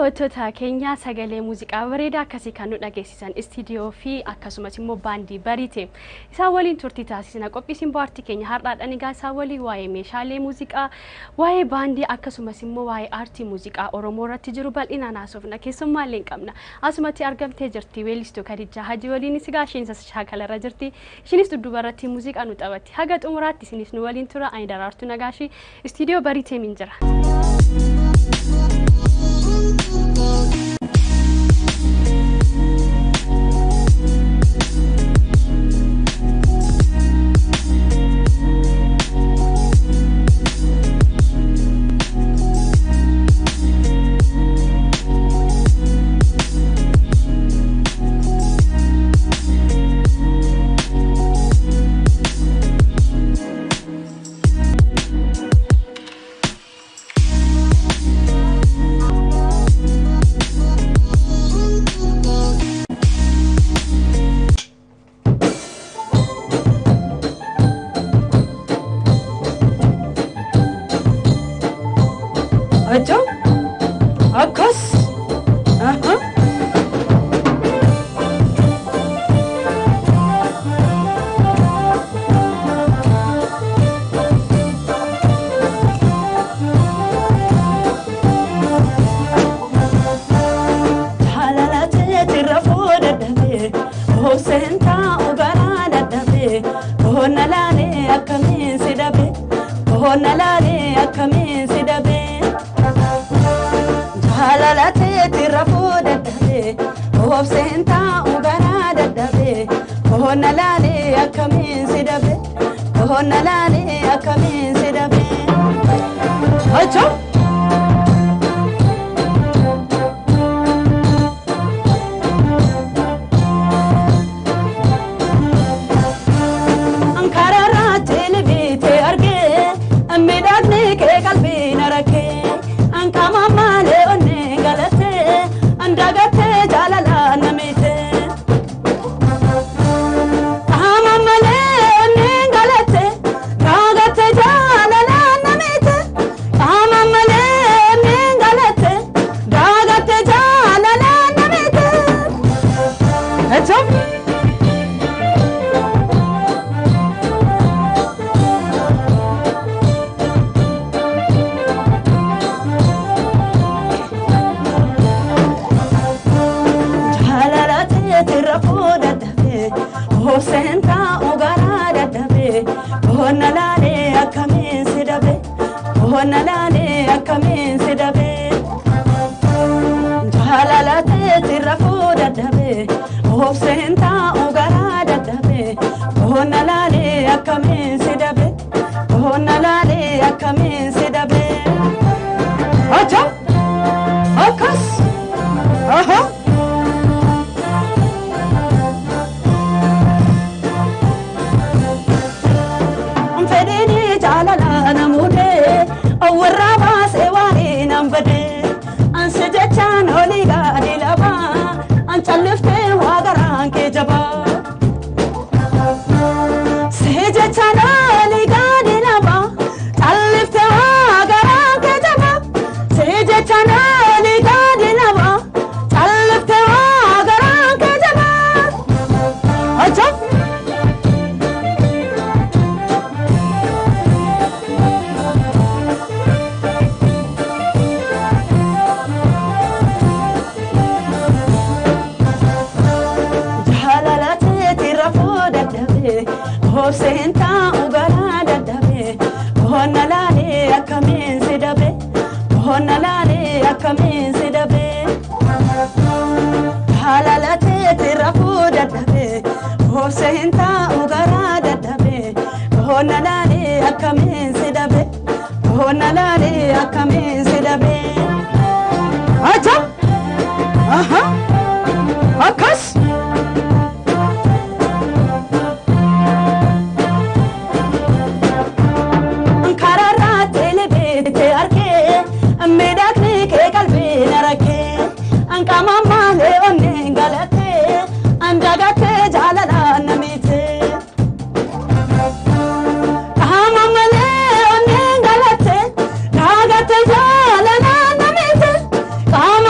daawwattoota keenya sagalee muuziqaa bareedaa akkasii kan nu dhageessisan istiidiyoo fi akkasumas immoo baandii bariite isaan waliin turtii taasisna qophiisin baartii keenya har'aadhaan egaa isaan waliin waa'ee meeshaalee muuziqaa waa'ee baandii akkasumas immoo waa'ee aartii muuziqaa Oromoo irratti jiru bal'inaan haasofna keessummaallee qabna asumatti argamtee jirti weellistuu Kadijaa Hajii waliin sigaa isheen shaakalarra jirti ishinis dudduuba irratti muuziqaa nu taphatti haga xumuraatti isinis nu waliin tura ani Daraartuu Nagaashii istiidiyoo bariitee min jira.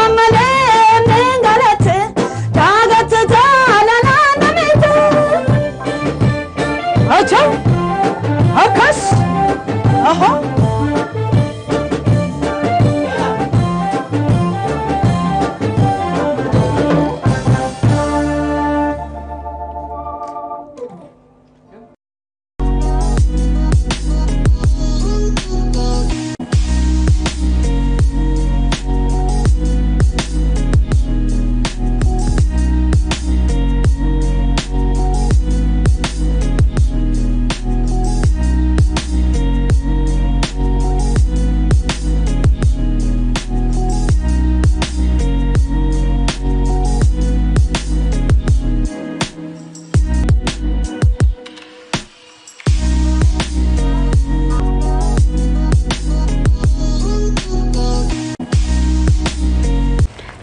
Mama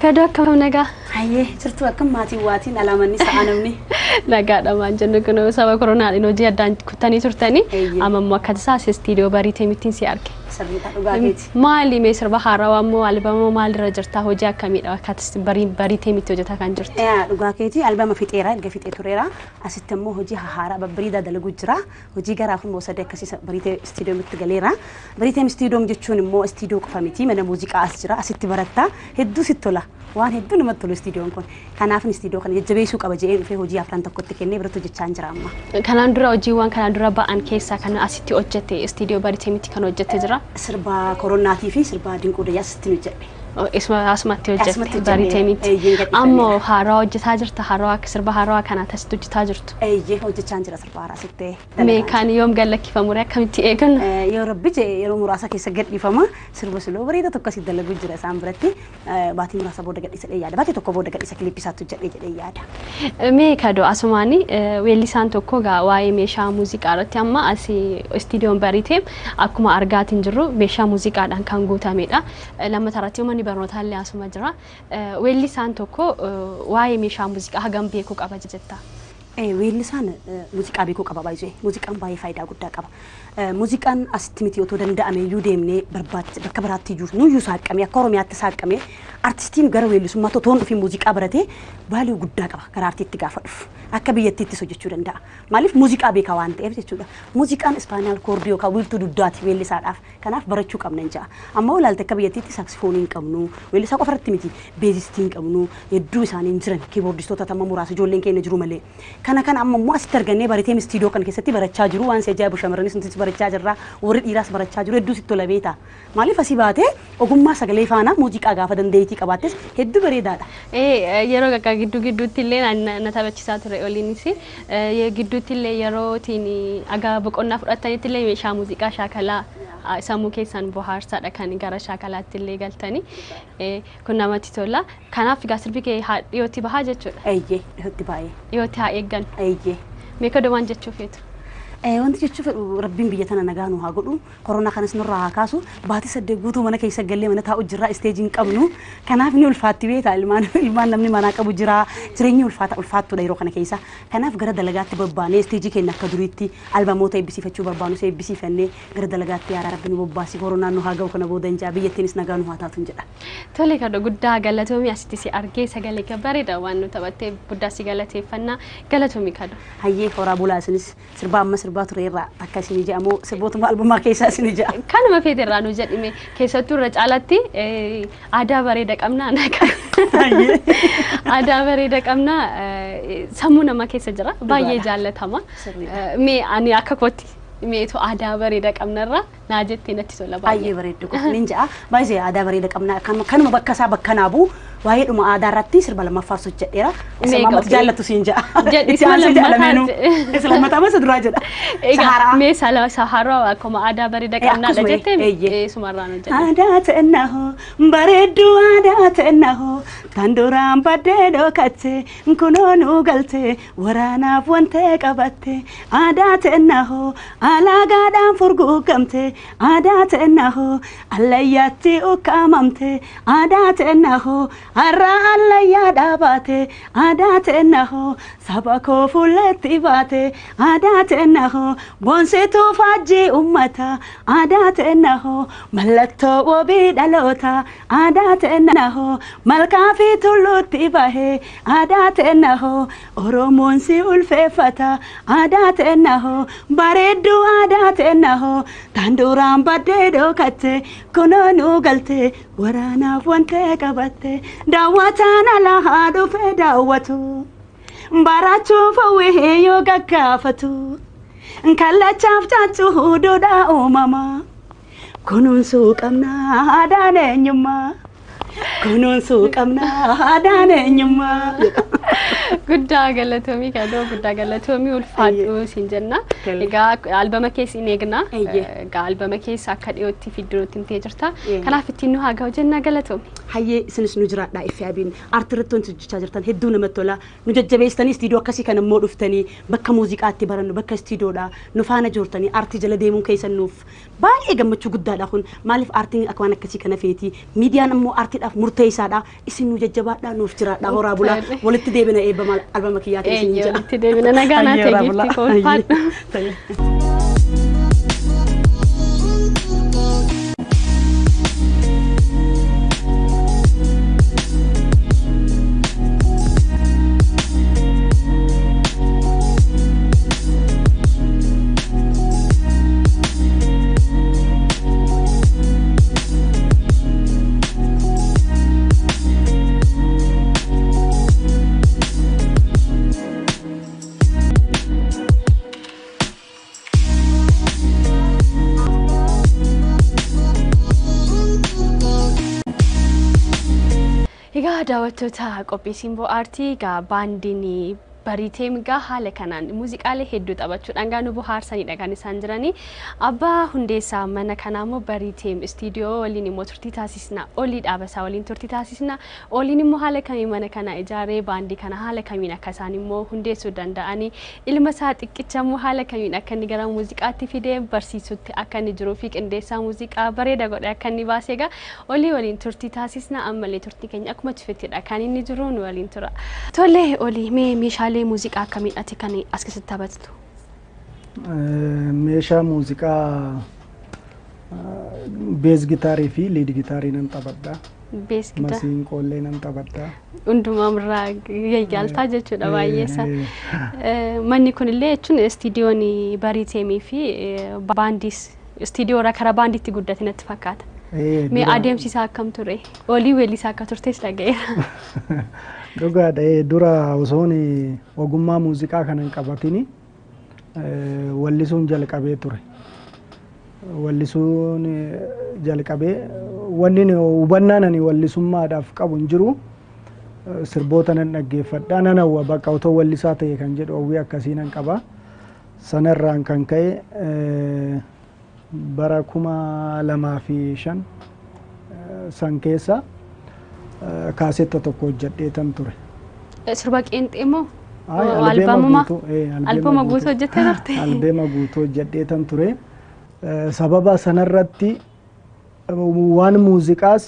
Kadoo akkam nagaa. Hayyee jirtu akkam maatii waatiin alaamanni sa'anamni. Nagaadha waan jennu kun sababa koronaan hojii addaan kuttanii turtanii amma immoo akka tasaa istiidiyoo bariitee mittiin si arge. Sirriidha dhugaateeti. Maali mee sirba haarawaa immoo albama maalirra jirta hojii akkamiidha akka bariitee mitti hojjetaa kan jirtu. Dhugaateeti albama fixeera erga fixee tureera asitti immoo hojii haaraa babbariidaa dalagu jira hojii garaaf immoo sadii akkasii bariitee istiidiyoo mitti galeera. Bariitee istiidiyoo jechuun immoo istiidiyoo qofa miti mana muuziqaa as jira asitti baratta hedduu sitti tola. Waan hedduu namatti tolu istiidiyoon kun. Kanaaf istiidiyoo kana jajjabeessuu qaba jedhee dhufee hojii afran tokkotti kennee biratti hojjechaa jira amma. Kanaan dura hojiiwwan kanaan dura ba'an keessaa kan asitti hojjette istiidiyoo bariitee mitti kan hojjette jira. Sirba koronaatii fi sirba dinquu dayyaa asitti hojjedhe. Asumatti hojjette bariitee mitti. Ammoo haaraa hojjetaa jirta haaraa akka sirba haaraa kana asitti hojjetaa jirtu. Hojjechaa jira sirba haaraa asitti. Mee kan yoom gallakkifamuu akkamitti eeganna? Yoo rabbi yeroo muraasa keessa gadhiifama sirba siloo bareeda tokko asii dalagu jira isaan biratti baatii muraasa booda gadhiisa yaada baatii tokko booda gadhiisa kiliippisaatti hojjedhee jedhee yaada. Mee kadoo asumaanii weellisaan tokko gaa waa'ee meeshaa muuziqaa irratti amma asii istiidiyoon bariitee akkuma argaatiin jirru meeshaa muuziqaadhaan kan guutamedha. Lammataa irratti manni barnootaa illee asuma jira. Weellisaan tokko waa'ee meeshaa muuziqaa hagam beekuu qaba jetta? Weellisaan muuziqaa beekuu qaba baay'ee muuziqaan baay'ee faayidaa guddaa qaba. Muuziqaan asitti miti otoo danda'ame iyyuu deemnee bakka biraatti iyyuu nuyyuu saaqamee akka Oromiyaatti saaqamee artistiin gara weellisummaa totoon dhufee muuziqaa baratee baay'ee guddaa qaba gara artiitti gaafa dhufu akka biyyattiittis hojjechuu danda'a. Maaliif muuziqaa beekaa waan ta'eef jechuudha. Muuziqaan ispaanaal koordii yookaan wiiltuu duddaati weellisaadhaaf kanaaf barachuu qabna ja'a. Amma ilaalte akka biyyattiitti saaksifoonii hin qabnu weellisaa qofarratti miti beezistii hin qabnu hedduu isaanii hin jiran kiiboordistoota tamma muraasa ijoolleen keenya jiru malee. Kana amma immoo asitti argannee bariitee istiidiyoo kan keessatti barachaa jiru waan si ajaa'ibu shamarranis nuti barachaa jirra warri dhiiraas barachaa jiru hedduu sitti tola beeta. Maaliif asii baatee ogummaa sagalee faana muuziqaa gaafa dandeettii qabaattes hedduu bareedaadha. Yeroo gaggaa gidduutti illee na taphachiisaa ture oliinis gidduutti illee yerootiin agaa boqonnaa fudhatanitti illee meeshaa muuziqaa shaakalaa sammuu keessan bohaarsaadha kan gara shaakalaatti illee galtanii kun namatti tola. Kanaaf egaa sirbi kee dhiyootti bahaa jechuudha. Dhiyootti baay'ee. Dhiyootti haa eeggannu. Mee kadoo waan jechuuf feetu? Wanti jechuuf rabbiin biyya tana nagaa nu haa godhu koronaa kanas nurraa haa kaasu baatii 8 guutuu mana keessa gallee mana taa'u jirra isteejiin qabnu kanaaf ni ulfaatti beeta ilmaan namni manaa qabu jira jireenyi ulfaattuudha yeroo kana keessa kanaaf gara dalagaatti babbaanee isteejii keenya akka duriitti albamoota eebbisiifachuu barbaanus eebbisiifannee gara dalagaatti yaa rabbi nu bobbaasi koronaan nu haa ga'u kana booda injaa biyyattiinis nagaa nu haa taatu jedha. Tole kadoo guddaa galatoomii asitti si argee sagalee bareeda waan nu taphattee guddaa si galateeffannaa galatoomii kadoo. Hayyee horaa bulaa isinis sirba amma sirba tureerra akka isin jedhamu sirbootuma albumaa keessaa isin jedha. Kanuma feeterraa nu jedhime keessattuu irra caalaatti aadaa bareeda qabnaa naqa. Aadaa bareeda qabnaa sammuu nama keessa jira baay'ee jaallatama. Mee ani akka kootti meetu aadaa bareeda qabnarra naa jettee natti tola baay'ee bareeddu qofni ja'a baay'ee aadaa bareeda qabnaa kanuma bakka isaa bakka naabu waa'ee dhuma aadaa irratti sirba lammaffaa hojjedheera. Isa mamatti jaallatu siin ja'a. Isa lammataa masa duraa jedha. Mee saharaa akkuma aadaa bareeda qabnaadha jettee sumarraan hojjedhe. Aadaa ta'ennahoo bareedduu aadaa ta'ennahoo kan duraan baddee dhookatte kunoo nu galte waraanaaf wantee qabatte aadaa ta'ennahoo alaagaadhaan furguugamte aadaa ta'ennahoo allayyaatti ukkaamamte aadaa ta'ennahoo arraa allayyaa dhaabate aadaa ta'ennahoo saba koo fuulletti baate aadaa ta'ennahoo boonsituu faajjii ummata aadaa ta'ennahoo mallattoo wabii dhaloota aadaa ta'ennahoo malkaa fi tulluutti bahee aadaa ta'ennahoo oromoon si ulfeeffata aadaa ta'ennahoo bareedduu aadaa ta'ennahoo tan duraan baddee dhookatte kunoo nu galte waraanaaf wantee qabatte daawwataan alaa haa dhufee daawwatu barachuuf hawwee yoo gaggaafatu kallachaaf caccuu duudhaa uumamaa kunuunsuu qabnaa aadaan eenyummaa kunuunsuu qabnaa aadaan eenyummaa. guddaa galatoomii kadoo guddaa galatoomii ulfaadhu siin jenna. Egaa albama keessa in eegna. Egaa albama keessa akka dhiyootti fiddootti himtee jirta. Kanaaf ittiin nu haa ga'u jenna galatoomii. Hayyee isinis nu jiraadhaa ifyaabiin artirrattoon hojjechaa jirtan hedduu namatti tola. Nu jajjabeessanii istiidiyoo akkasii kan immoo dhuftanii bakka muuziqaatti barannu bakka istiidiyoodhaa nu faana joortanii aartii jala deemuun keessan nuuf baay'ee gammachuu guddaadha kun maaliif aartiin akka waan akkasii kana feeti miidiyaan immoo aartiidhaaf murteessaadha isin nu jajjabaadhaa nuuf jiraadhaa horaa bulaa walitti deebina eebba albama kiyyaatiin isin jira. Walitti deebina nagaanaa teegiitti koolfaadha. daawwattoota qophii simboo aartii gaa baandiin bariitee migaa haala kanaan muuziqaalee hedduu taphachuudhaan gaa nu bohaarsanidha kan isaan jiranii abbaa hundeessaa mana kanaa immoo bariitee istiidiyoo waliin immoo turtii taasisna olii dhaabasaa waliin turtii taasisna oliin immoo haala kamiin mana kana ijaaree baandii kana haala kamiin akka isaan immoo hundeessuu danda'anii ilma isaa xiqqicha immoo haala kamiin akka inni gara muuziqaatti fidee barsiisutti akka inni jiruu fi qindeessaa muuziqaa bareeda godhe akka inni baasee gaa olii waliin turtii taasisna ammallee turtii keenya akkuma cufettidha kan inni jiru nu waliin tura. Tole olii meeshaalee muuziqaa akkamiin ati kan as keessatti taphattu? Meeshaa muuziqaa bees gitaarii fi liid gitaarii nan taphadha. Bees gitaar. Masiinqoollee nan taphadha. Hundumaa yayyaaltaa jechuudha baay'eessa. Manni kunillee jechuun istiidiyoon bariiteemii fi baandis istiidiyoo irraa karaa baandiitti guddate natti fakkaata. Mee adeemsisaa akkam ture? Olii weellisaa akka turtes dhaga'eera. Dhugaadha dura osoon ogummaa muuziqaa kanan qabatini wallisuun jalqabee ture. Wallisuun jalqabee wanni hubannaan ani wallisummaadhaaf qabu hin jiru sirboota nan dhaggeeffadha nan hawwa bakka otoo wallisaa ta'e kan jedhu hawwii akkasii nan qaba. Sanarraan kan ka'e bara 2005 san keessa kaasetta tokko hojjedheetan ture. Sirba qeenxee moo albama guutuu hojjettee turte? Albama guutuu hojjedheetan ture. Sababa sanarratti waan muuziqaas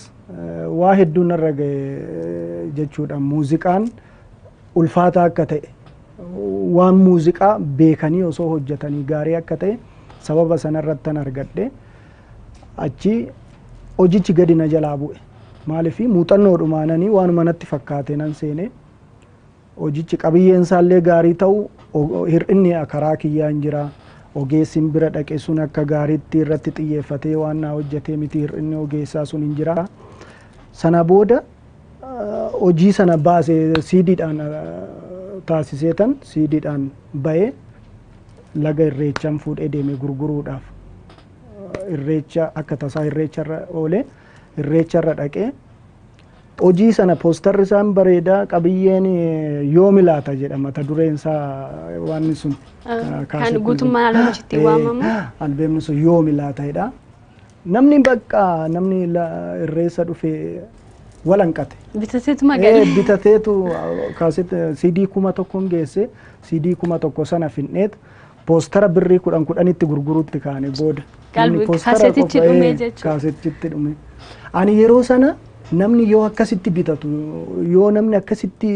waa hedduu narra ga'e jechuudha. Muuziqaan ulfaataa akka ta'e waan muuziqaa beekanii osoo hojjetanii gaarii akka ta'e sababa sanarratti argadhe achi hojichi gadi na jalaa bu'e. Maaliif muuxannoodhumaananii waanuma natti fakkaate nan seene hojichi qabiyyeen isaallee gaarii ta'u hir'inni karaa kiyyaan jira ogeessin bira dhaqe sun akka gaariitti irratti xiyyeeffatee waan na hojjetee miti hir'inni ogeessaa sun hin jira. Sana booda hojii sana baasee CD'dhaan taasiseetan CD'dhaan ba'ee laga irreechaan fuudhee deeme gurguruudhaaf irreecha akka tasaa irreecharra oolee irreecharra dhaqee hojii sana poostarri isaan bareedaa qabiyyeen yoomi laata jedha mata dureen isaa waan sun kan guutummaan albaamichitti waamamu albeemni sun yoomi laataadha. Namni bakka namni irreessa dhufee walanqate bitateetu magalee bitateetu kaasete CD 1,000 geesse CD 1,000 sana finneet poostara birrii 10,000tti gurguruutti kaane booda kaasetichi dhume jechuudha. Kaasetichi dhume. Ani yeroo sana namni yoo akkasitti bitatu yoo namni akkasitti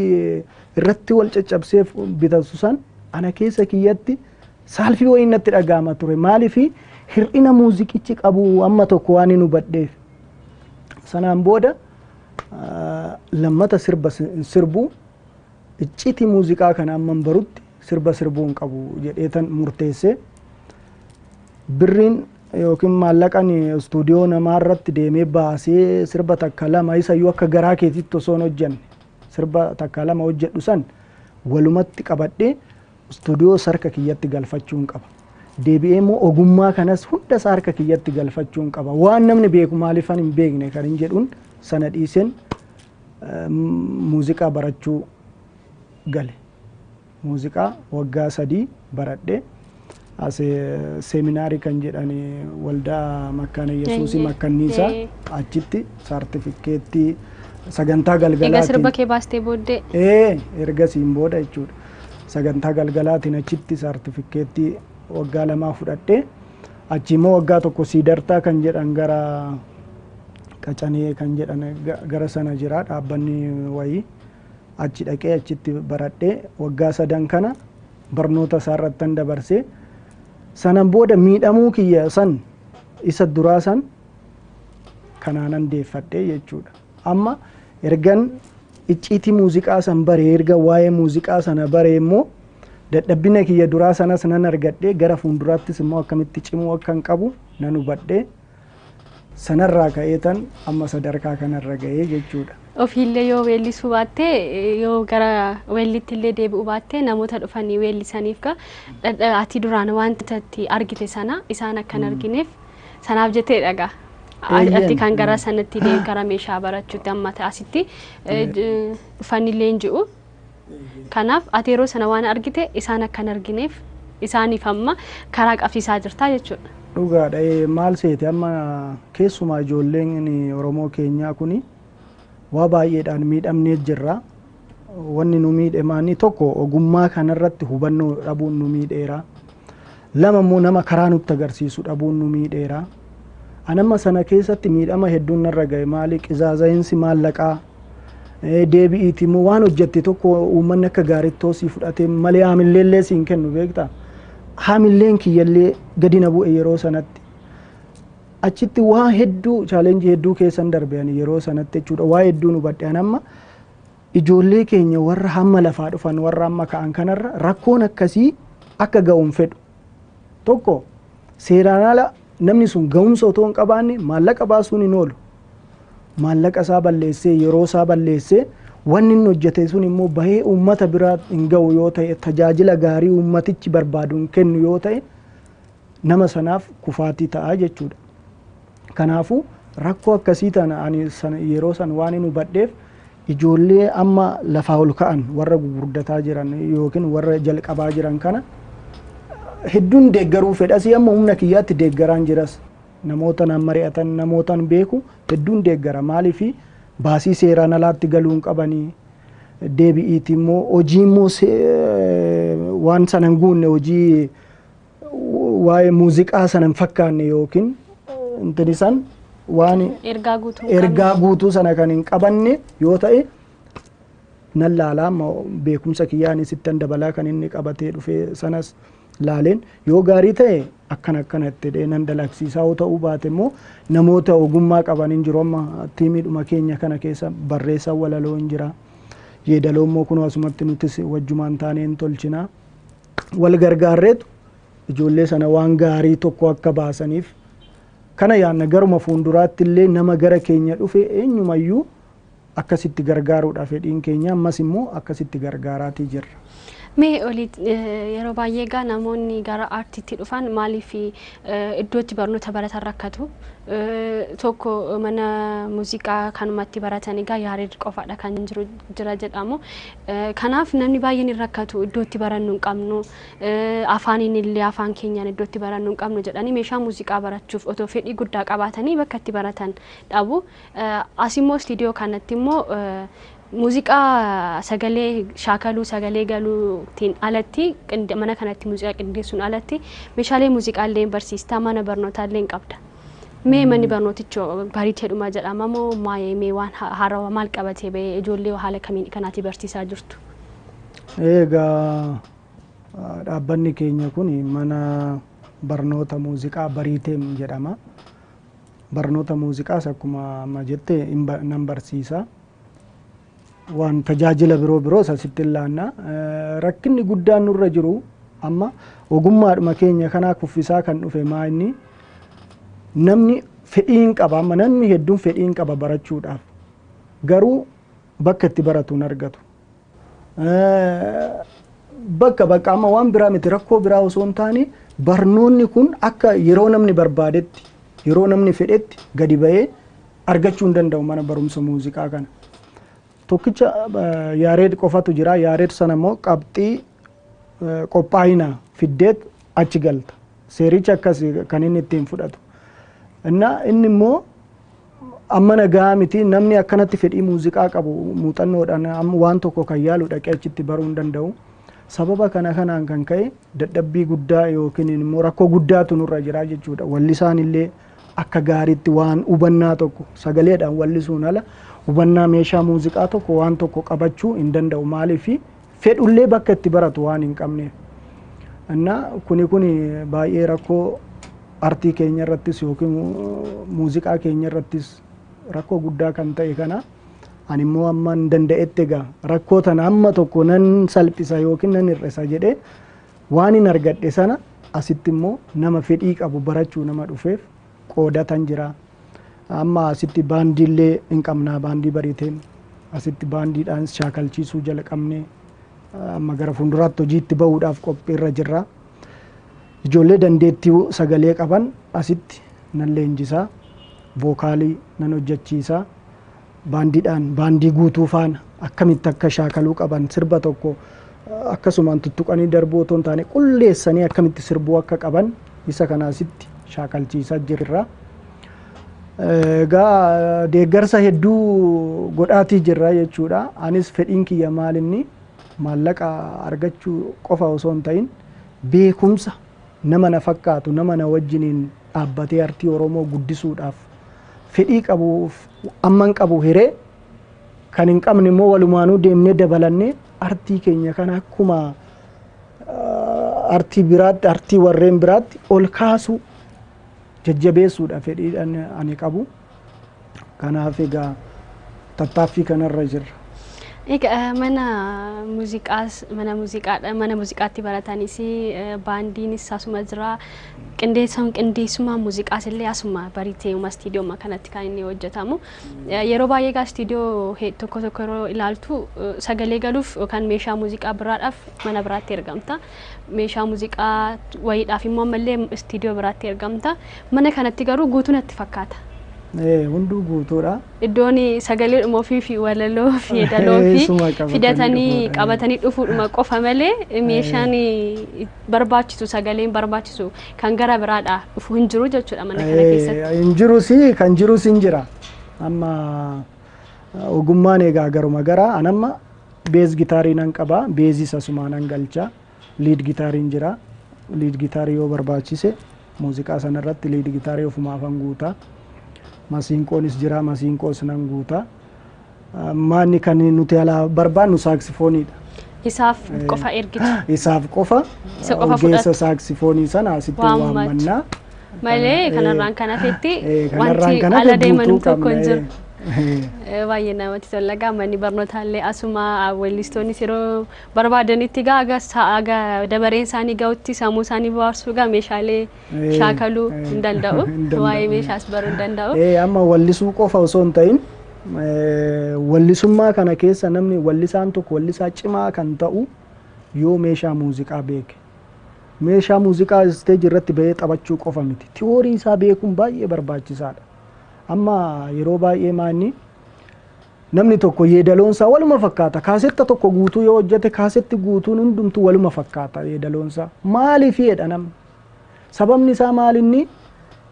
irratti wal caccabsee bitatu san ana keessa kiyyatti saalfii wayii natti dhaga'ama ture. Maaliif hir'ina muuziqichi qabu amma tokko waan hin hubadheef. Sanaan booda lammata sirbuu icciitii muuziqaa kana amman barutti sirba sirbuun qabu jedheetan murteesse. Birriin yookiin maallaqaan istuudiyoo namaa irratti deemee baasee sirba takka lama isayyuu akka garaa keetitti osoo hin hojjenne sirba takka lama hojjedhu san walumatti qabadhee istuudiyoo harka kiyyatti galfachuun qaba. Deebi'ee immoo ogummaa kanas hunda harka kiyyatti galfachuun qaba. Waan namni beeku maaliifan hin beekne kan hin jedhuun sana dhiiseen muuziqaa barachuu gale. muuziqaa waggaa 3 baradhe as seminaarii kan jedhani waldaa Makkaana Yesuusii Makkanniisaa achitti saartifikeettii sagantaa galgalaatiin egaa sirba kee baastee booddee erga siin booda jechuudha sagantaa galgalaatiin achitti saartifikeettii waggaa 2 fudhadhe achi immoo waggaa tokko siidartaa kan jedhan gara qacanee kan jedhan gara sana jira dhaabbanni wayii achi dhaqee achitti baradhe waggaa 3 kana barnoota isaarrattan dabarsee sanan booda miidhamuu kiyya san isa duraa san kanaanan deeffadhe jechuudha amma ergan icciitii muuziqaa san bare erga waa'ee muuziqaa sana bare immoo dadhabbina kiyya duraa sanas nan argadhe gara fuulduraattis immoo akkamitti cimuu akkan qabu nan hubadhe sanarraa ka'eetan amma sadarkaa kanarra ga'ee jechuudha. Ofiillee yoo weellisuu baatte yoo gara weellitti illee deebi'uu baatte namoota dhufanii weellisaniif ati duraan wanta itti argite sana isaan akkan argineef sanaaf jettee dhagaa. Ati kan gara sanatti gara meeshaa barachuutti amma asitti dhufanii illee jiru. Kanaaf ati yeroo sana waan argite isaan akkan argineef isaaniif amma karaa qabsiisaa jirta jechuudha. Dhugaadha maal seete amma keessumaa ijoolleen Oromoo keenyaa kuni waa baay'eedhaan miidhamnee jirra. Wanni nu miidhe maani tokko ogummaa kanarratti hubannoo dhabuun nu miidheera. Lama immoo nama karaa nutti agarsiisu dhabuun nu miidheera. Anamma sana keessatti miidhama hedduun narra ga'e maali qizaaza'iinsi maallaqaa deebi'iiti immoo waan hojjette tokko uummanni akka gaariitti hoosii fudhatee malee haamilleellee siin kennu beektaa haamilleen kiyyallee gadi na bu'e yeroo sanatti achitti waa hedduu chaalenjii hedduu keessan darbean yeroo sanatti jechuudha waa hedduu nu badhean amma ijoollee keenya warra hamma lafaa dhufan warra amma ka'an kanarra rakkoon akkasii akka ga'uun fedhu tokko seeraan ala namni sun ga'umsa otoo hin qabaanne maallaqa baasuun hin oolu maallaqa isaa balleessee yeroo isaa balleessee wanni inni hojjete sun immoo bahee uummata biraa hin ga'u yoo ta'e tajaajila gaarii uummatichi barbaadu hin kennu yoo ta'e nama sanaaf kufaatii ta'a jechuudha. Kanaafuu rakkoo akkasii tana ani yeroo san waan hin hubadheef ijoollee amma lafaa ol ka'an warra gurguddataa jiran yookiin warra jalqabaa jiran kana hedduun deeggaruu fedhasii amma humna kiyyaatti deeggaraan jiras. Namoota nan mari'atan namootan beeku hedduun deeggara maaliif baasii seeraan alaatti galuun qabanii deebi'iiti immoo hojii immoo waan sanan guunne hojii waa'ee muuziqaa sanan fakkaanne yookiin intinisan waan ergaa guutuu sana kan hin qabanne yoo ta'e nan laalaa beekumsa kiyyaanis ittan dabalaa kan inni qabatee dhufe sanas laaleen yoo gaarii ta'e akkanatti nan dalagsiisaa yoo ta'uu baate immoo namoota ogummaa qaban hin jiru amma tiimiidhuma keenya kana keessa barreessaa walaloo hin jira yeedaloo immoo kun asumatti nutis wajjumaan taaneen tolchinaa wal gargaarreetu ijoollee sana waan gaarii tokko akka baasaniif kana yaanna garuma fuulduraatti illee nama gara keenya dhufe eenyumayyuu akkasitti gargaaruudha fedhiin keenya ammas immoo akkasitti gargaaraatii jirra. Mee olii yeroo baay'ee gaa namoonni gara aartiitti dhufan maaliif iddootti barnoota baratan rakkatu tokko mana muuziqaa kanumatti baratan gaa Yaareed qofaadha kan jira jedhamu kanaaf namni baay'een hin rakkatu iddootti barannu hin qabnu afaaniin illee afaan keenyaan iddootti barannu hin qabnu jedhanii meeshaa muuziqaa barachuuf otoo fedhii guddaa qabaatanii bakka itti baratan dhabu asimmoo istiidiyoo kanatti immoo muuziqaa sagalee shaakaluu sagalee galuutiin alatti mana kanatti muuziqaa qindeessuun alatti meeshaalee muuziqaallee barsiistaa mana barnootaallee qabda. Mee manni barnootichoo bariiteedhuma jedhama moo mee waan haarawaa maal qabatee ba'ee ijoollee haala kamiin kanaatti barsiisaa jirtu? Egaa dhaabbanni keenya kun mana barnoota muuziqaa bariiteem jedhama. Barnoota muuziqaas akkuma amma jette nan barsiisa. Waan tajaajila biroos asitti ilaanna rakkinni guddaan nurra jiru amma ogummaadhuma keenya kanaa kuffisaa kan dhufe maa inni namni fedhiin qaba amma namni hedduun fedhiin qaba barachuudhaaf garuu bakka itti baratu hin argatu bakka amma waan biraa miti rakkoo biraa osoo hin taane barnoonni kun akka yeroo namni barbaadetti yeroo namni fedhetti gadi ba'ee argachuu hin danda'u mana barumsa muuziqaa kana. Tokkicha Yaareed qofatu jira. Yaareed sana immoo qabxii qophaa'ina fiddeet achi galta. Seericha akkasii kan inni ittiin fudhatu. Inni immoo amma nagaa miti namni akkanatti fedhii muuziqaa qabu muuxannoodhaan waan tokko kan yaalu dhaqee achitti baruu hin danda'u. Sababa kanaan kan ka'e dadhabbii guddaa yookiin immoo rakkoo guddaatu nurra jira jechuudha. Wallisaan illee akka gaariitti waan hubannaa tokko sagaleedhaan wallisuun ala hubannaa meeshaa muuziqaa tokko waan tokko qabachuu hin danda'u. Maaliif fedhullee bakka itti baratu waan hin qabneef. Kuni baay'ee rakkoo artii keenya irrattis yookiin muuziqaa keenya irrattis rakkoo guddaa kan ta'e kana ani immoo amma hin danda'etti egaa rakkoo tana amma tokko nan salphisa yookiin nan hir'isa jedhee waan hin argadhe sana asitti immoo nama fedhii qabu barachuu nama dhufeef qoodatan jira. Amma asitti baandiillee hin qabnaa baandii bariiteen asitti baandiidhaan shaakalchiisuu jalqabne amma gara fuulduraatti hojiitti bahuudhaaf qophiirra jirra. Ijoollee dandeettii sagalee qaban asitti nan leenjisaa, vookaalii nan hojjechiisaa, baandiidhaan baandii guutuu faana akkamitti akka shaakaluu qaban sirba tokko akkasumaan tuttuqanii darbuu otoo hin taane qulleessanii akkamitti sirbuu akka qaban isa kana asitti shaakalchiisaa jirra. Egaa deeggarsa hedduu godhaatii jirra jechuudha. Anis fedhiin kiyya maalinni maallaqa argachuu qofa osoo hin ta'in beekumsa nama na fakkaatu nama na wajjiniin dhaabbatee artii Oromoo guddisuudhaaf fedhii qabuuf amman qabu hiree kan hin qabne immoo walumaanuu deemnee dabalannee artii keenya kana akkuma artii biraatti artii warreen biraatti ol kaasuu jajjabeessuudha fedhiidhaan ani qabu. Kanaaf egaa tattaaffii kanarra jirra. Egaa mana muuziqaatti baratanis baandiinis asuma jira qindeessummaa muuziqaas illee asuma baritee istiidiyoo kanatti kan inni hojjetamu. Yeroo baay'ee egaa istiidiyoo tokko yeroo ilaaltu sagalee galuuf yookaan meeshaa muuziqaa biraadhaaf mana biraatti ergamta. Meeshaa muuziqaa wayiidhaaf immoo ammallee istiidiyoo biraatti ergamta. Mana kanatti garuu guutuu natti fakkaata. Hunduu guutuudha. Iddoon sagalee dhuma fi walaloo fi yeedaloo fi fidatanii qabatanii dhufuudhuma qofa malee meeshaan barbaachisu sagaleen barbaachisu kan gara biraadhaa dhufu hin jiru jechuudha mana kana keessatti. Hin jirus kan jirus hin jira. Amma ogummaan egaa garuma gara anamma beez gitaarii nan qaba beezis asumaa nan galcha liid gitaariin jira liid gitaarii yoo barbaachise muuziqaa sanarratti liid gitaarii ofumaafan guutaa. Masiinqoonis jira masiinqoos nan guuta. Maanni kan nuti ala barbaannu saaksifooniidha. Isaaf qofa ergitu. Isaaf qofa. Ogeessa saaksifoonii sana asitti waammannaa. Malee kanarraan kan hafetti wanti ala deemanu tokko hin jiru. Baay'ee namatti tola. Manni barnootaallee asuma weellistoonni yeroo barbaadanitti aga dabareen isaanii gahutti sammuu isaanii bohaarsuu meeshaalee shaakaluu hin danda'u. Waa'ee meeshaas baruu hin danda'u. Amma wallisuu qofa osoo hin ta'in wallisummaa kana keessa namni wallisaan tokko wallisaa cimaa kan ta'u yoo meeshaa muuziqaa beeke. Meeshaa muuziqaa isteejii irratti bahee taphachuu qofa miti. Tiyoorii isaa beekuun baay'ee barbaachisaadha. Amma yeroo baay'ee maanni namni tokko yeedaloonsaa waluma fakkaata. Kaasetta tokko guutuu yoo hojjete kaasetti guutuun hundumtuu waluma fakkaata yeedaloonsaa. Maaliif jedha namni? Sababni isaa maalinni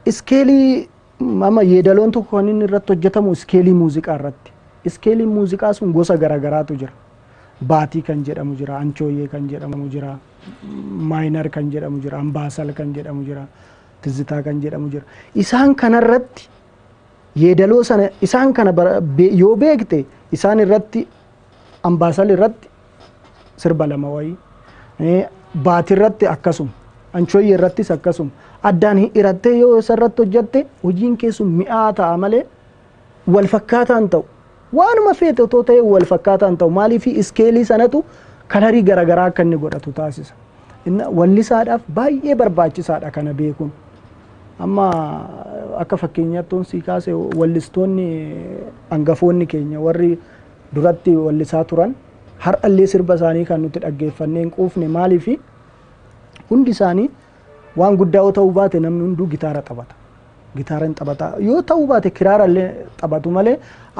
iskeelii amma yeedaloon tokko kan inni irratti hojjetamu iskeelii muuziqaa irratti. Iskeeliin muuziqaa sun gosa garagaraatu jira. Baatii kan jedhamu jira, anchooyyee kan jedhamu jira, maayinar kan jedhamu jira, ambaasal kan jedhamu jira, tizitaa kan jedhamu jira. Isaan kanarratti yeedaloo sana isaan kana yoo beekte isaan irratti ambaasal irratti sirba lama wayii baatii irratti akkasuma anchooyyee irrattis akkasuma addaan hirattee yoo isarratti hojjette hojiin keessu mi'aa ta'a malee wal fakkaataan ta'u waanuma feete otoo ta'e wal fakkaataan ta'u maaliif iskeelii sanatu kalarii garagaraa akka inni godhatu taasisa. Wallisaadhaaf baay'ee barbaachisaadha kana beekuun. Amma akka fakkeenyaatti si kaase wallistoonni hangafoonni keenya warri duratti wallisaa turan har'allee sirba isaanii kan nuti dhaggeeffannee hin quufne maaliif hundi isaanii waan guddaa yoo ta'uu baate namni hunduu gitaara taphata. Gitaara hin taphata yoo ta'uu baate kiraarallee taphatu malee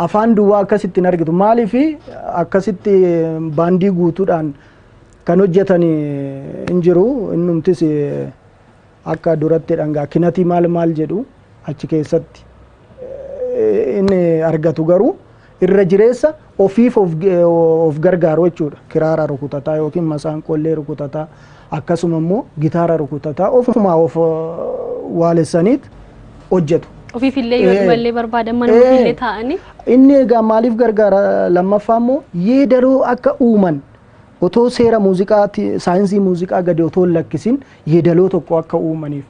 afaan duwwaa akkasitti hin argitu maaliif akkasitti baandii guutuudhaan kan hojjetan hin jiru innumtis akka duratti dhangaa kinati maal jedhu achi keessatti inni argatu garuu irra jireessa ofiif of gargaaru jechuudha. Kiraara rukutataa yookiin masaanqollee rukutataa akkasuma immoo gitaara rukutataa ofumaa of waalessaniit hojjetu. Ofiifillee yoo dhumallee barbaadan mana ofiillee taa'anii. Inni egaa maaliif gargaara lammaffaa immoo yeedaloo akka uuman otoo seera muuziqaati saayinsii muuziqaa gadi otoo hin lakkisin yeedaloo tokko akka uumaniif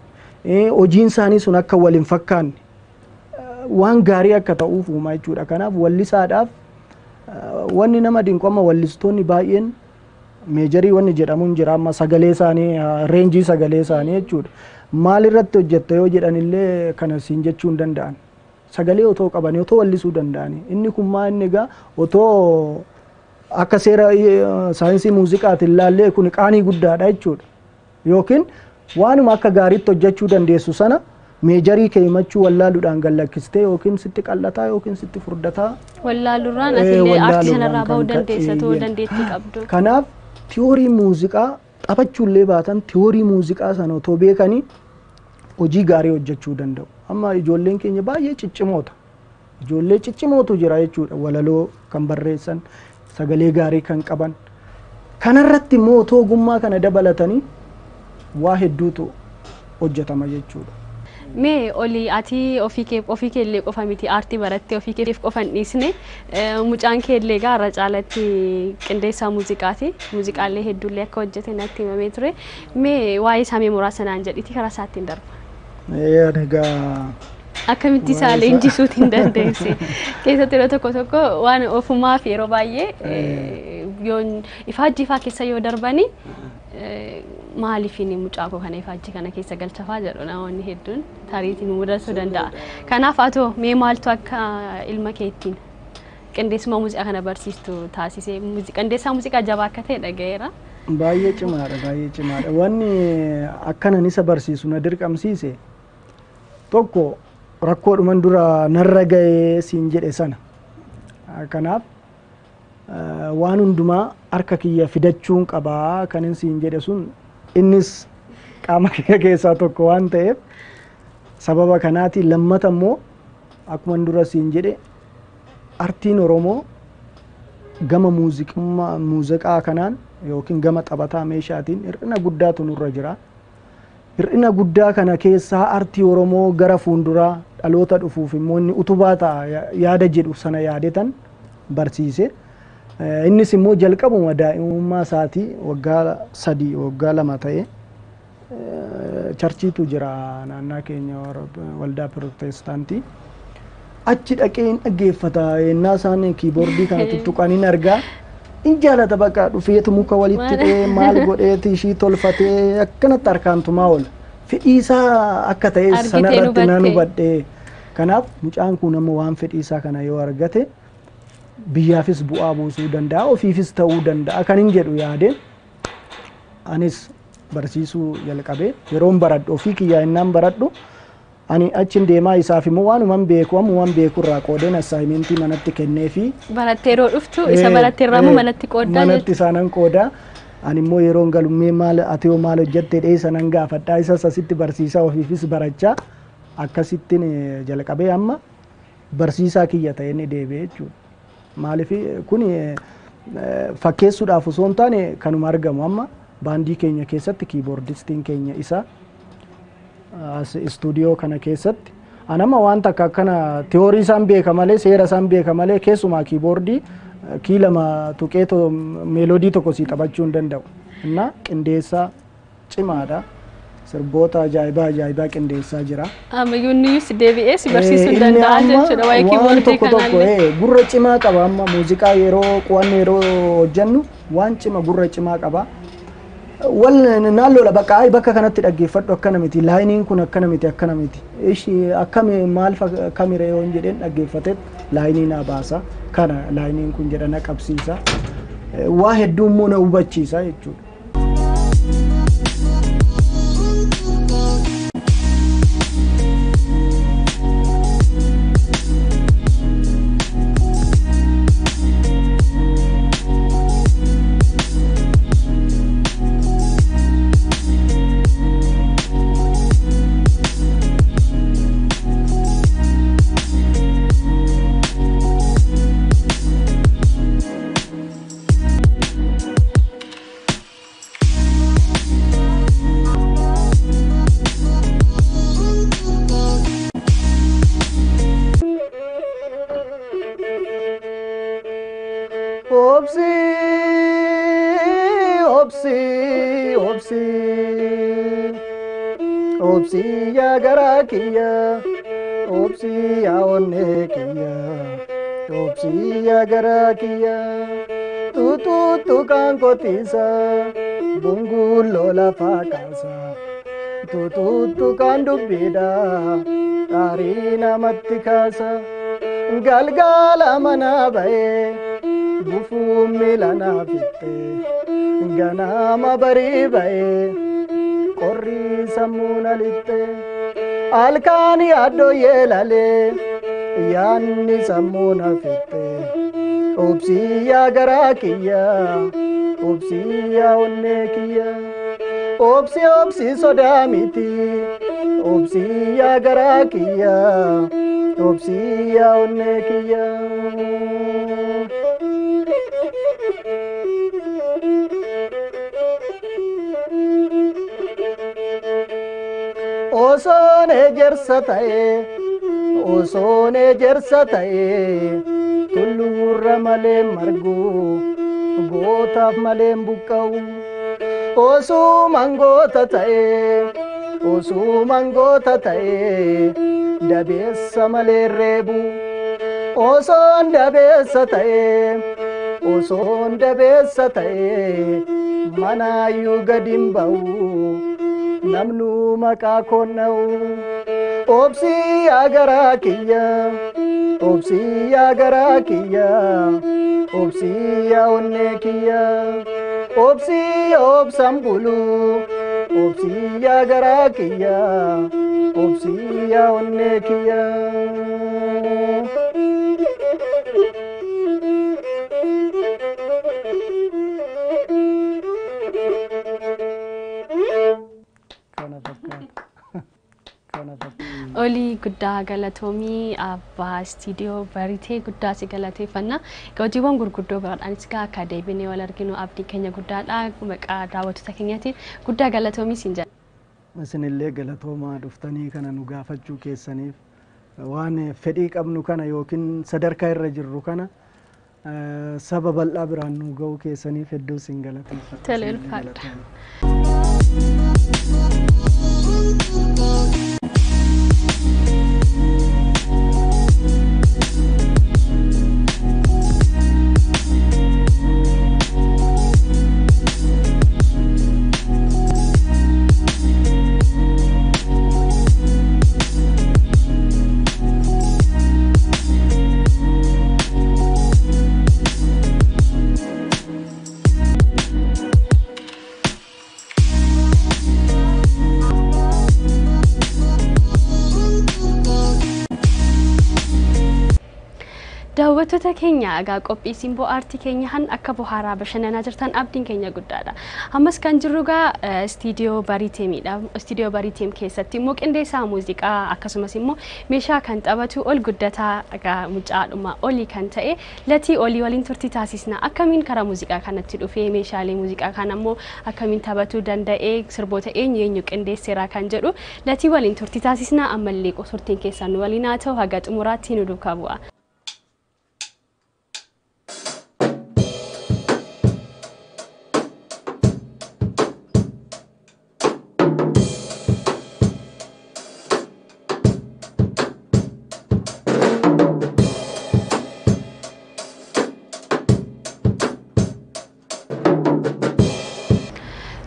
hojiin isaanii sun akka wal hin fakkaanne waan gaarii akka ta'uuf uumaa jechuudha. Kanaaf wallisaadhaaf wanni nama dinqu amma wallistoonni baay'een meejarii wanni jedhamu hin jira amma sagalee isaanii reenjii sagalee isaanii jechuudha. Maal irratti hojjetta yoo jedhanillee kana siin jechuu hin danda'an. Sagalee otoo qabanii otoo wallisuu danda'ani. Inni kun maa inni egaa otoo akka seera saayinsii muuziqaati ilaallee kun qaanii guddaadha jechuudha. Yookiin waanuma akka gaariitti hojjechuu dandeessu sana meejarii kee himachuu wallaaluudhaan gallakkistee yookiin sitti qallataa yookiin sitti furdataa. Wallaaluudhaan atillee aartii sanarraa bahuu dandeessa ta'uu dandeettii qabdu. Kanaaf tiyoorii muuziqaa taphachuullee baatan tiyoorii muuziqaa sana otoo beekanii hojii gaarii hojjechuu danda'u. Amma ijoolleen keenya baay'ee ciccimoota. Ijoollee ciccimootu jira jechuudha. Walaloo kan barreessan, sagalee gaarii kan qaban. Kanarratti immoo otoo ogummaa kana dabalatanii waa hedduutu hojjetama jechuudha. Mee olii ati ofii keellee qofa miti aartii barattee ofii keef qofa hin dhiisne mucaan keellee gaara caalatti qindeessaa muuziqaati. Muuziqaallee hedduullee akka hojjete natti himamee ture. Mee waa'ee isaa mee muraasa naan jedhiti karaa isaatti hin darba. Egaa akkamitti isaa leenjisuuti hin dandeesse. Keessatti yeroo tokko waan ofumaa fi yeroo baay'ee yoon ifaajjii faa keessa yoo darbani maaliifini mucaa koo kana ifaajjii kana keessa galchafaa jedhu namoonni hedduun tariitiin mudatuu danda'a. Kanaaf atoo mee maaltu akka ilma keettiin qindeessuma muuziqaa kana barsiistu taasisee qindeessaa muuziqaa jabaa akka ta'e dhaga'eera. Baay'ee cimaadha. Wanni akkanan isa barsiisu na dirqamsiise tokko rakkoodhuman dura narra ga'ee siin jedhe sana. Kanaaf waan hundumaa harka kiyya fidachuun qabaa kanin siin jedhe sun innis qaama kiyya keessaa tokko waan ta'eef sababa kanaatiin lammata immoo akkuma dura siin jedhe artiin Oromoo gama muuziqaa kanaan yookiin gama taphataa meeshaatiin hir'ina guddaatu nurra jira. Hir'ina guddaa kana keessaa artii Oromoo gara fuulduraa dhaloota dhufuuf immoo inni utubaa ta'a yaada jedhu sana yaadetan barsiise. Innis immoo jalqabuma daa'imummaa isaatii waggaa 3 waggaa 2 ta'e charchiitu jira naannaa keenya waldaa Pirootestaantii. Achi dhaqee hin dhaggeeffata yennaa isaan kiiboordii kana tuttuqaniin argaa in jaalata bakka dhufeetu muka walitti hidhee maal godheeti ishii tolfatee akkanatti harkaantumaa oola. Fedhii isaa akka ta'e sanarratti nan hubadhe. Kanaaf mucaan kun amma waan fedhii isaa kana yoo argate biyyaafis bu'aa buusuu danda'a ofiifis ta'uu danda'a kan hin jedhu yaadeen anis barsiisuu jalqabee yeroon baradhu ofii kiyyaa innaan baradhu ani achin deemaa isaaf immoo waanuman beeku irraa qoodeen assaayimentii manatti kennee fi barattee yeroo dhuftu isa barattee irraa manatti qooddaa manatti isaanan qoodaa ani immoo yeroon galummee maal ati yoo maal hojjette dheessanan gaafadhaa isas asitti barsiisaa ofiifis barachaa akkasittiin jalqabee amma barsiisaa kiyya ta'ee ni deebi'e jechuudha. Maaliif kun fakkeessuudhaaf osoo hin taane kanuma argamu amma baandii keenya keessatti kiiboordistiin keenya isa istuudiyoo kana keessatti anama waan takka akkana teoorii isaan beeka malee seera isaan beeka malee keessumaa kiiboordii kii lama tuqeeto meeloodii tokko sii taphachuu hin danda'u. Innaa qindeessaa cimaadha. Sirboota ajaa'ibaa qindeessaa jira. Ammayyuunis deebi'ees barsiisuu danda'a jechuudha waa'ee kiiboordii kanallee. Gurra cimaa qaba amma muuziqaa yeroo qo'annu yeroo hojjennu waan cima gurra cimaa qaba. Wal naallola bakka kanatti dhaggeeffadhu akkana miti laayiniin kun akkana miti ishi akkami maal kamire yoo hin jedheen dhaggeeffate laayinii naa baasa kana laayiniin kun jedha na qabsiisa waa hedduu immoo na hubachiisa jechuudha. obsii yaa garaa kiyya obsii yaa onnee kiyya obsii yaa garaa kiyya tututukaan qotiisa bungulloo lafaa kaasa tututukaan dubbiidha gaarii namatti kaasa galgala manaa ba'ee gufuun miila naa fixxe ganama barii ba'ee qorri sammuu na lixxe halkan yaaddoo yeelalee yaanni sammuu na fixxe obsii yaa garaa kiyya obsii yaa onnee kiyya obsii obsii sodaa miti obsii yaa garaa kiyya obsii yaa onnee kiyya osoon ejersa ta'ee tulluurra malee margu gootaaf malee buqqa'u osuuman goota ta'ee dabeessa malee reebu osoon dabeessa ta'ee manaayyuu gadin ba'u namnu maqaa koonna'u obsii yaa garaa kiyya obsii yaa garaa kiyya obsii yaa onnee kiyya obsii obsan bulu obsii yaa garaa kiyya obsii yaa onnee kiyya Olii guddaa galatoomii abbaa istiidiyoo baritee guddaa si galateeffanna. Hojiiwwan gurguddoo biraadhaanis akka deebinee wal arginu abdii keenya guddaadha. Maqaa daawwattoota keenyaatiin guddaa galatoomii siin jedha. Isinillee galatoomaa dhuftanii kana nu gaafachuu keessaniif waan fedhii qabnu kana yookiin sadarkaa irra jirru kana saba bal'aa biraan nu ga'uu keessaniif hedduu siin galateeffadha. Tole ulfaadha. Daawwattoota keenya egaa qophii simboo aartii keenyaan akka bohaaraa bashannanaa jirtan abdiin keenya guddaadha. Ammas kan jirru egaa istiidiyoo Bariteemidha. Istiidiyoo Bariteem keessatti immoo qindeessaa muuziqaa akkasumas immoo meeshaa kan taphatu ol guddataa egaa mucaadhuma olii kan ta'e latii olii waliin turtii taasisna. Akkamiin karaa muuziqaa kanatti dhufee meeshaalee muuziqaa kana immoo akkamiin taphachuu danda'ee sirboota eenyu qindeesseera kan jedhu latii waliin turtii taasisna. Ammallee turtiin keessan waliin haa ta'u haga xumuraatti nu duukaa bu'a.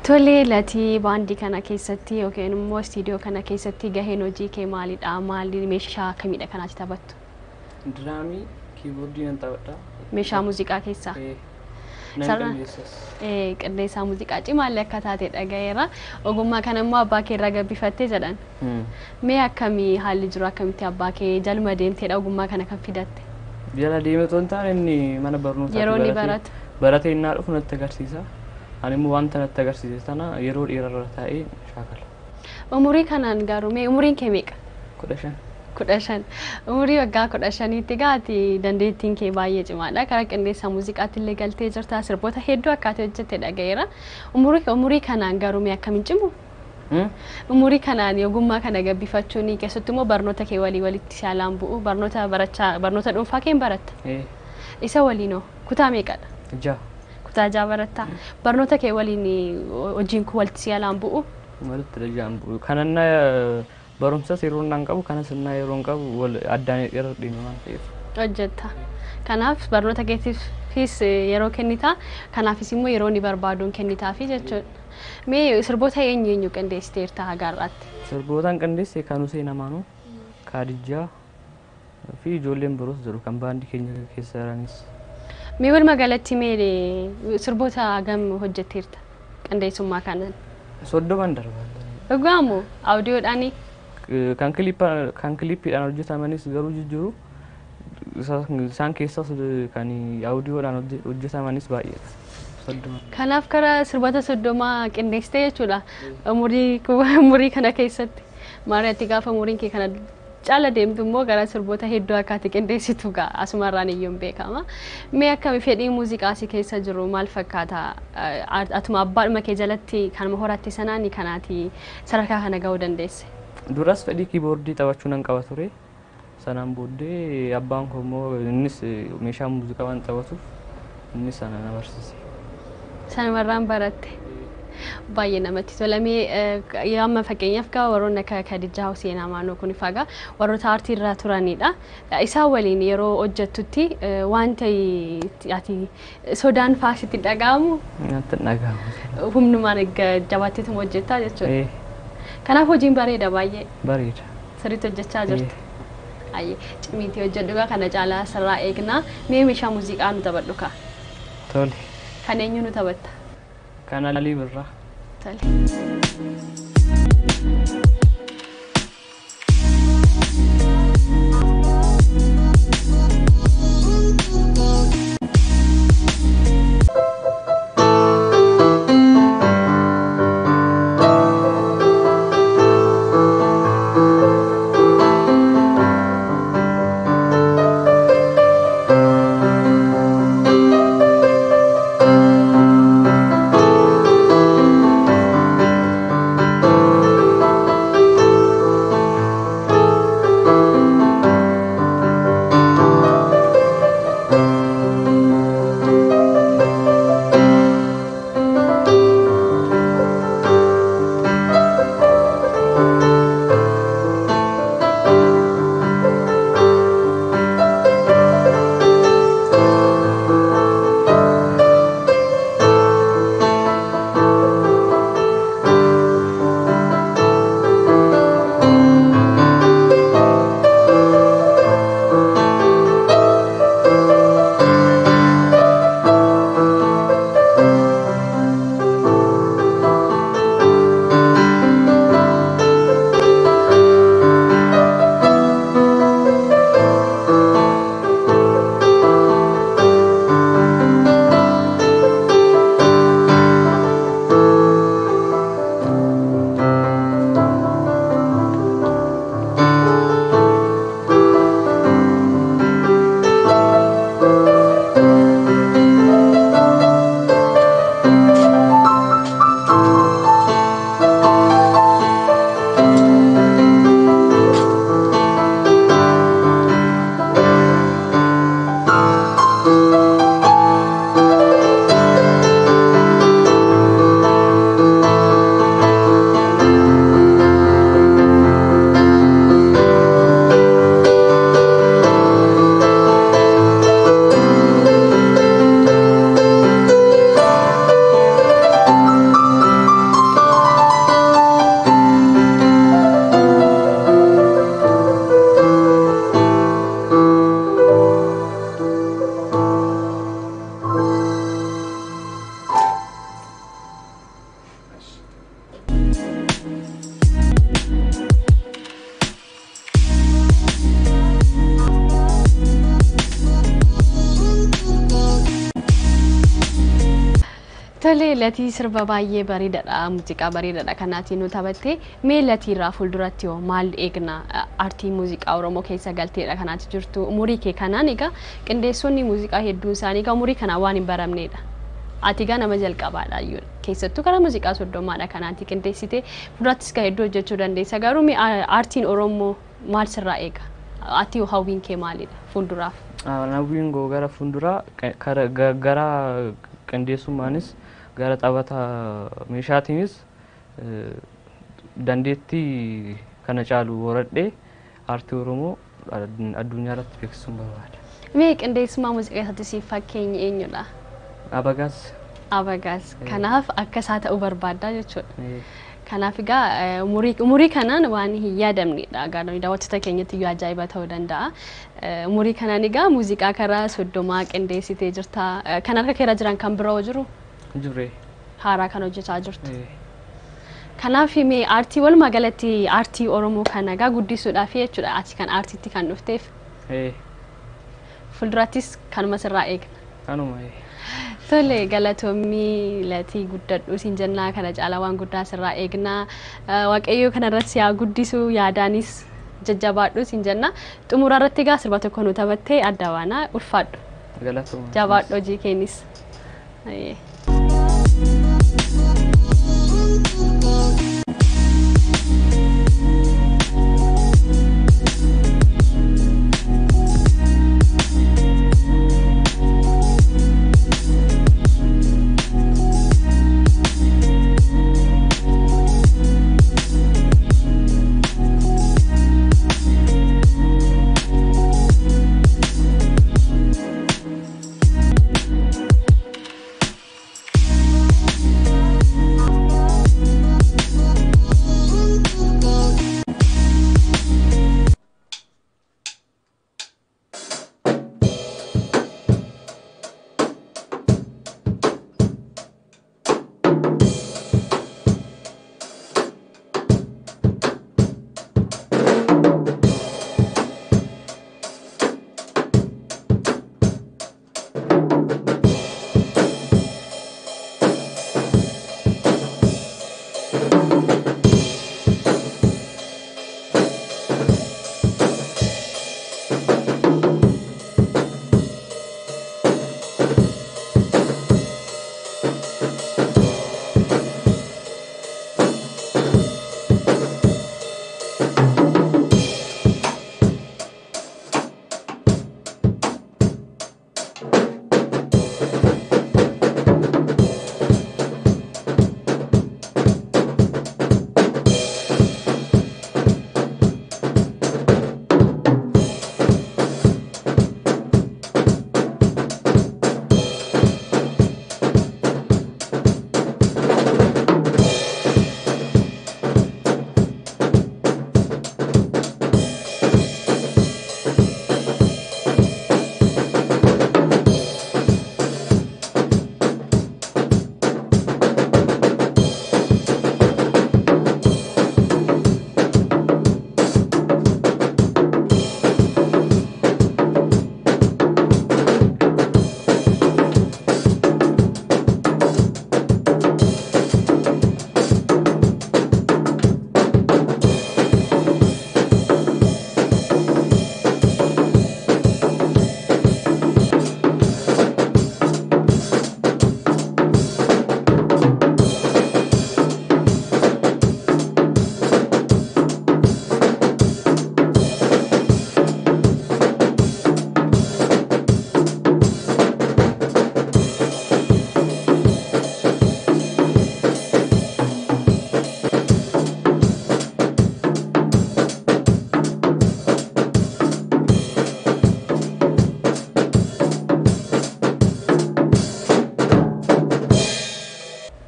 Tole latii baandii kana keessatti yookiin immoo istiidiyoo kana keessatti gaheen hojii kee maalidha? Maali meeshaa akkamidha kanatti taphattu? Diraamii, kiiboordii nan taphadha. Meeshaa muuziqaa keessaa? Qindeessaa muuziqaa cimaallee akka taate dhagayeera. Ogummaa kana immoo abbaa kee irraa gabbifattee jedhan. Mee akkamii haalli jiru akkamitti abbaa kee jalma deemteedha ogummaa kana kan fidatte? Jala deemee otoo hin taane inni mana barnootaatti yeroo inni baratu? Baratee innaa dhufu natti agarsiisa. Ani immoo wanta natti agarsiise sana yeroo dheerarra taa'ee shaakala. Umurii kanaan garuu mee umuriin kee meeqa? 15. 15. Umurii waggaa 15tti gaati dandeettiin kee baay'ee cimaadha. Karaa qindeessaa muuziqaatti illee galtee jirta. Sirboota hedduu akkaataa hojjettee dhagayeera. Umurii kanaan garuu mee akkamiin cimu? Umurii kanaan ogummaa kana gabbifachuun keessattuu immoo barnoota kee walitti saalaan bu'u barnoota dhuunfaa kee baratta. Isa waliinoo kutaa meeqadha? 6. Kutaa 6 baratta. Barnoota kee waliin hojiin kun walitti saalaan bu'u Walitti dhajaan kananna barumsa seeroon nan qabu kana sinna yeroon qabu wal addaan irra dhimma waan ta'eef. Hojjetta. Kanaaf barnoota keetiifis yeroo kennita. Kanaafis immoo yeroo ni barbaaduun kennitaafi jechuudha. Mee sirboota eenyu qindeessiteerta hagaarraatti? Sirbootaan qindeesse kan Hussein Amaanuu, Kaadijaa fi ijoolleen biroos jiru kan baandii keenya keessa jiranis. Mee walumaa galatti mee sirboota hagam hojjetteerta qindeessummaa kanaan? 30 darba. Dhugaamoo audioodhaani? Kan kiliippiidhaan hojjetamanis garuu jijjiiru isaan keessas kan audioodhaan hojjetamanis baay'eedha. Kanaaf karaa sirboota 30 qindeessite jechuudha. Umurii kana keessatti maariyaatti gaafa umuriin kee kana caala deemtu immoo gara sirboota hedduu akkaati qindeessitu asumarraan iyyuu beekama. Mee akkami fedhii muuziqaa si keessa jiru maal fakkaata? Atuma abbaadhuma kee jalatti kanuma horatte sanaan kanaati sadarkaa kana ga'uu dandeesse? Duras fedhii kiiboordii taphachuu nan qaba ture. Sanaan booddee abbaan koo immoo innis meeshaa muuziqaa waan taphatuuf innis sana na barsiise. Sanumarraan baratte. Baay'ee namatti tola. Amma fakkeenyaaf gaa warroonni akka Kaadijaa Hussein Amaanuu kun fagaa warroota aartii irra turanidha. Isaan waliin yeroo hojjettutti wanta ati sodaan faasitti dhaga'amu? Natti dhaga'amu. Humnumaan jabaatteetuma hojjettaa jechuudha. Kanaaf hojiin bareeda baay'ee. Bareeda. Sirriitti hojjechaa jirti. Ayyee cimiitii hojjedhu kana caalaa sirraa eegnaa. Mee meeshaa muuziqaa nu taphadhu kaa? Tole. Kan eenyu nu taphatta? Kan Alii Birraa. Tole. Tole latii sirba baay'ee bareedaadha muuziqaa bareedaadha kanaatiin nu taphatte mee latii irraa fuulduratti yoo maal eegna aartii muuziqaa Oromoo keessa galteedha kanaati jirtu umurii kee kanaan egaa qindeessonni muuziqaa hedduu isaanii egaa umurii kana waan hin baramneedha. Ati gaa nama jalqabaadha iyyuu keessattuu karaa muuziqaa soddomaadha kanaati qindeessite fuuldurattis gaa hedduu hojjechuu dandeessa garuu mee aartiin Oromoo maal sirraa eega? Ati hawwiin kee maalidha fuulduraaf? Hawwiin koo gara fuulduraa gara qindeessummaanis gara taphata meeshaatiinis dandeettii kana caalu horadhee aartii Oromoo addunyaa irratti beeksisuun barbaada. Mee qindeessummaa muuziqaa keessatti siif fakkeenyi eenyudha? Abagaas. Abagaas. Kanaaf akka isaa ta'uu barbaaddaa jechuudha. Kanaaf egaa umurii kanaan waan hin yaadamnedha. Daawwattoota keenyatti iyyuu ajaa'iba ta'uu danda'a. Umurii kanaan egaa muuziqaa karaa 30 qindeessitee jirta. Kan harka keera jiran kan biroo jiru? Jirre. Haaraa kan hojjetaa jirtu. Kanaaf mee aartii walumaa galatti aartii Oromoo kana egaa guddisuudhaaf jechuudha. Ati kan aartiitti kan dhufteef. Fuuldurattis kanuma sirraa eegna. Kanuma. Tole galatoomii latii guddadhu siin jennaa kana caalaa waan guddaa sirraa eegnaa. Waaqayyo kanarratti yaa guddisu yaadaanis jajjabaadhu siin jenna. Xumura irratti egaa sirba tokko nu taphattee adda baanaa ulfaadhu. Galatooma. Jabaadhu hojii keenis.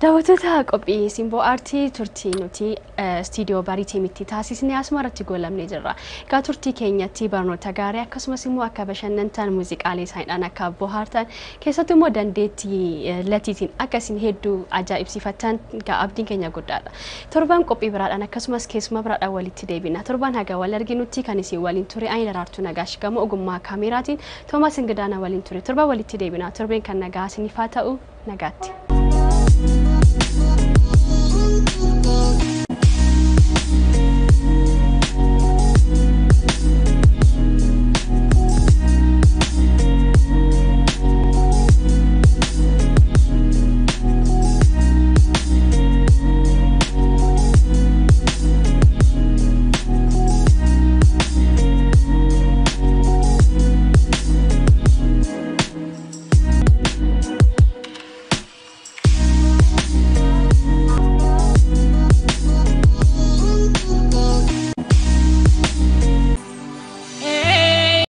Daawwattoota qophii simboo aartii turtii nuti istiidiyoo bariitii mitti taasisnee asumarratti goolabnee jirra. Egaa turtii keenyatti barnoota gaarii akkasumas immoo akka bashannantan muuziqaalee isaaniidhaan akka bohaartan keessattuu immoo dandeettii latiitiin akkasiin hedduu ajaa'ibsiifatan egaa abdiin keenya guddaadha. Torban qophii biraadhaan akkasumas keessuma biraadhaan walitti deebina. Torban haga wal arginutti kan isin waliin ture ani Daraartuu Nagaash gamoo ogummaa kaameraatiin Toomaas Ingidaana waliin ture. Torban walitti deebina. Torbeen kan nagaa isiniif haa ta'u nagaatti.